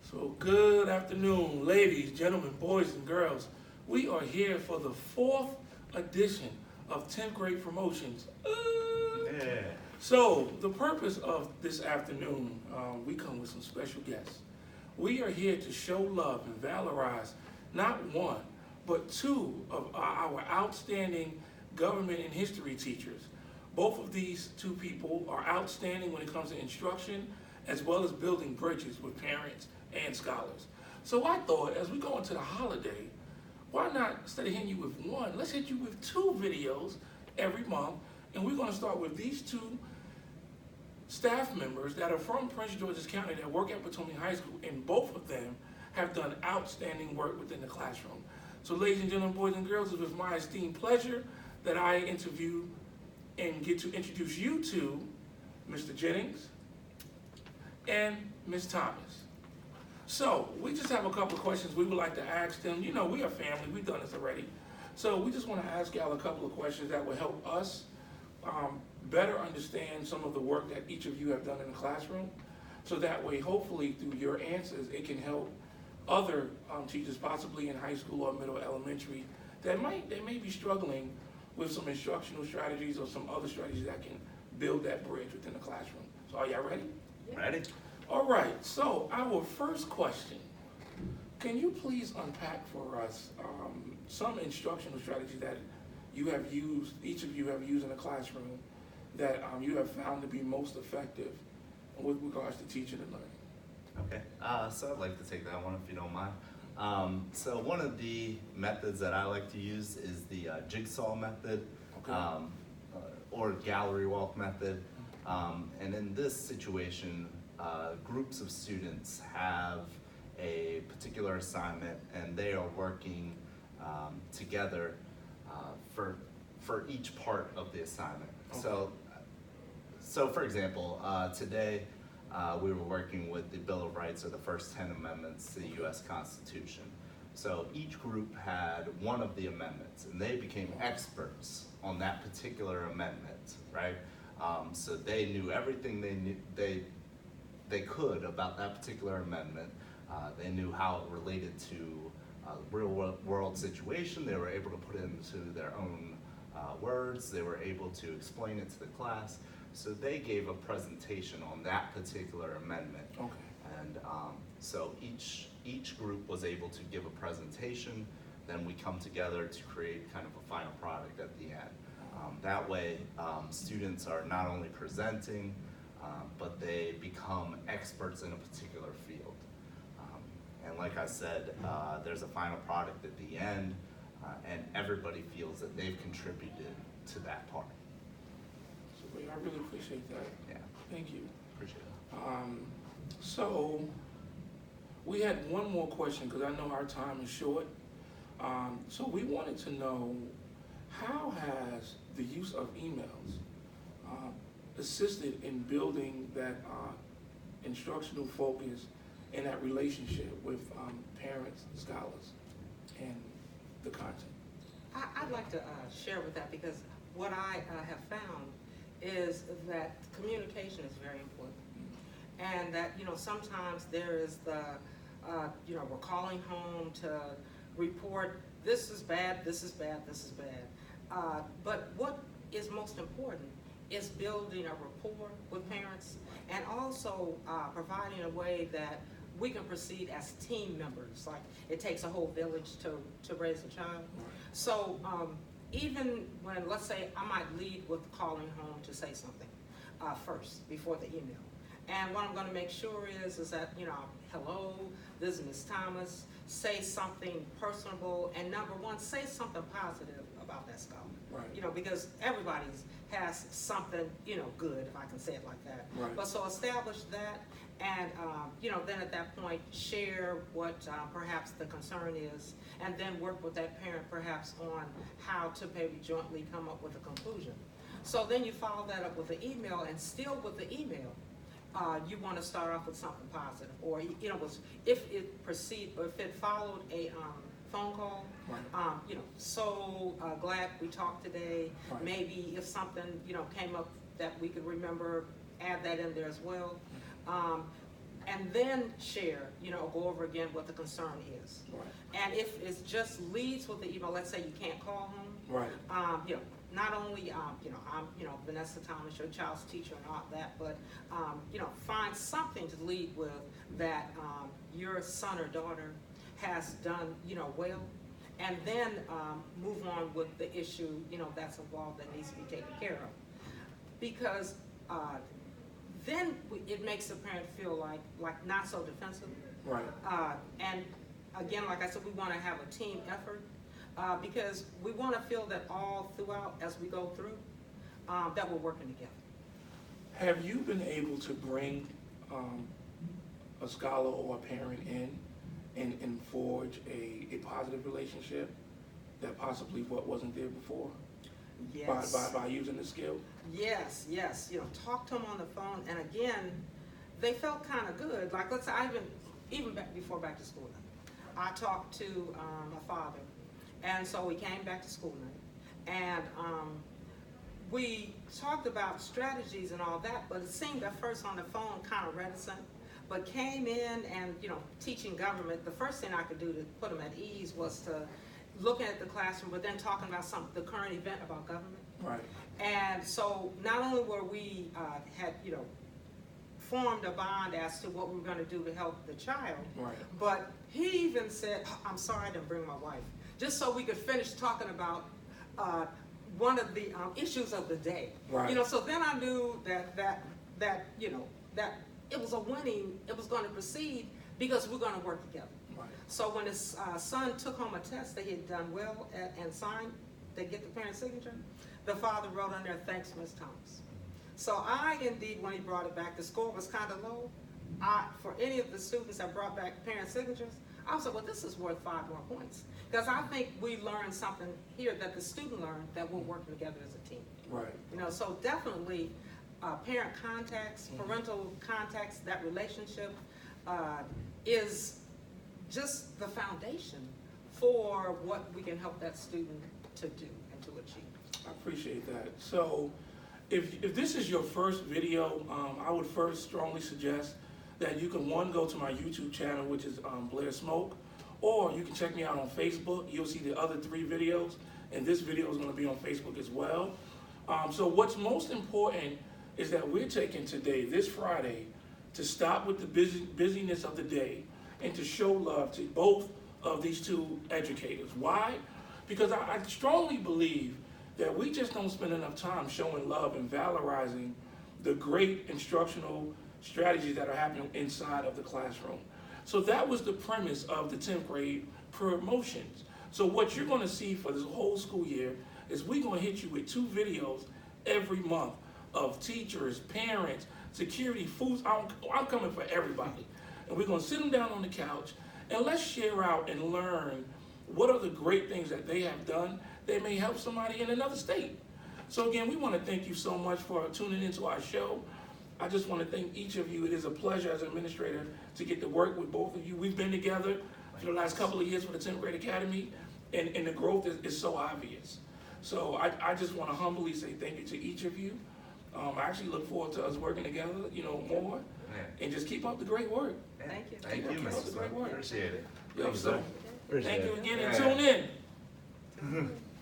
So good afternoon, ladies, gentlemen, boys, and girls. We are here for the fourth edition of 10th grade promotions. Yeah. So the purpose of this afternoon, we come with some special guests. We are here to show love and valorize not one, but two of our outstanding government and history teachers. Both of these two people are outstanding when it comes to instruction, as well as building bridges with parents and scholars. So I thought, as we go into the holiday, why not, instead of hitting you with one, let's hit you with two videos every month. And we're going to start with these two staff members that are from Prince George's County that work at Potomac High School, and both of them have done outstanding work within the classroom. So ladies and gentlemen, boys and girls, it was my esteemed pleasure that I interview and get to introduce you to Mr. Jennings and Ms. Thomas. So we just have a couple of questions we would like to ask them. You know, we are family, we've done this already. So we just want to ask y'all a couple of questions that will help us better understand some of the work that each of you have done in the classroom. So that way, hopefully, through your answers, it can help other teachers, possibly in high school or middle elementary, that may be struggling with some instructional strategies or some other strategies that can build that bridge within the classroom. So are y'all ready? Ready? All right, so our first question, can you please unpack for us some instructional strategies that you have used, each of you have used in the classroom, that you have found to be most effective with regards to teaching and learning? Okay, so I'd like to take that one if you don't mind. So one of the methods that I like to use is the jigsaw method, Okay. or gallery walk method. And in this situation, groups of students have a particular assignment and they are working together for each part of the assignment. Okay. So for example, today we were working with the Bill of Rights, or the first 10 amendments to the U.S. Constitution. So each group had one of the amendments, and they became experts on that particular amendment, right? So they knew everything they could about that particular amendment. They knew how it related to real world situation. They were able to put it into their own words. They were able to explain it to the class. So they gave a presentation on that particular amendment. Okay. And so each group was able to give a presentation. Then we come together to create kind of a final product at the end. That way, students are not only presenting, but they become experts in a particular field. And like I said, there's a final product at the end, and everybody feels that they've contributed to that part. So I really appreciate that. Yeah, Thank you. appreciate it. So we had one more question because I know our time is short. So we wanted to know, how has the use of emails assisted in building that instructional focus and that relationship with parents, scholars, and the content? I'd like to share with that, because what I have found is that communication is very important. And that, sometimes there is the, we're calling home to report, this is bad, this is bad, this is bad. But what is most important is building a rapport with parents, and also providing a way that we can proceed as team members. Like, it takes a whole village to raise a child. So even when, let's say, I might lead with calling home to say something first before the email. And what I'm going to make sure is that, hello, this is Ms. Thomas, say something personable, and number one, say something positive about that scholar. Right. Because everybody has something, good, if I can say it like that. Right. But so establish that, and, then at that point, share what perhaps the concern is, and then work with that parent perhaps on how to maybe jointly come up with a conclusion. So then you follow that up with an email, and still with the email, you want to start off with something positive, or if it followed a phone call, Right. So glad we talked today. Right. Maybe if something came up that we could remember, add that in there as well. and then share, go over again what the concern is. Right. And if it just leads with the email, let's say you can't call home. Right. Not only, I'm, Vanessa Thomas, your child's teacher and all that, but, find something to lead with that your son or daughter has done, well, and then move on with the issue, that's involved that needs to be taken care of. Because then it makes the parent feel like not so defensive. Right. And again, like I said, we want to have a team effort because we want to feel that all throughout as we go through that we're working together. Have you been able to bring a scholar or a parent in and forge a positive relationship that possibly wasn't there before? Yes. By using the skill? Yes. Talk to them on the phone, and again, they felt kind of good. Like, let's say, even back before back to school night, I talked to my father, and so we came back to school night, and we talked about strategies and all that, but it seemed at first on the phone kind of reticent, but came in and, teaching government, the first thing I could do to put them at ease was to looking at the classroom, but then talking about the current event about government. Right. And so not only were we had formed a bond as to what we were going to do to help the child, right, but he even said, "I'm sorry I didn't bring my wife," just so we could finish talking about one of the issues of the day. Right. So then I knew that it was a winning. It was going to proceed because we're going to work together. So when his son took home a test that he had done well and signed, they get the parent signature, the father wrote on there, "Thanks, Ms. Thomas." So I indeed, when he brought it back, the score was kind of low. For any of the students that brought back parent signatures, I was like, well, this is worth 5 more points. Because I think we learned something here that the student learned, that we're working together as a team. Right. So definitely parent contacts, parental contacts, that relationship is just the foundation for what we can help that student to do and to achieve. I appreciate that. So if this is your first video, I would first strongly suggest that you can, one, go to my YouTube channel, which is Blair Smoak, or you can check me out on Facebook. You'll see the other 3 videos, and this video is going to be on Facebook as well. So what's most important is that we're taking today, this Friday, to stop with the busyness of the day and to show love to both of these 2 educators. Why? Because I strongly believe that we just don't spend enough time showing love and valorizing the great instructional strategies that are happening inside of the classroom. So that was the premise of the 10th grade promotions. So what you're going to see for this whole school year is we're going to hit you with 2 videos every month of teachers, parents, security, foods. I'm coming for everybody. And we're going to sit them down on the couch and let's share out and learn what are the great things that they have done that may help somebody in another state. So again, we want to thank you so much for tuning into our show. I just want to thank each of you. It is a pleasure as an administrator to get to work with both of you. We've been together for the last couple of years with the 10th grade academy, and the growth is so obvious. So I just want to humbly say thank you to each of you. I actually look forward to us working together, more, and just keep up the great work. Thank you. Thank you, Mr. Smoak. Appreciate it. Yo, so, Appreciate thank you it. again, and tune in.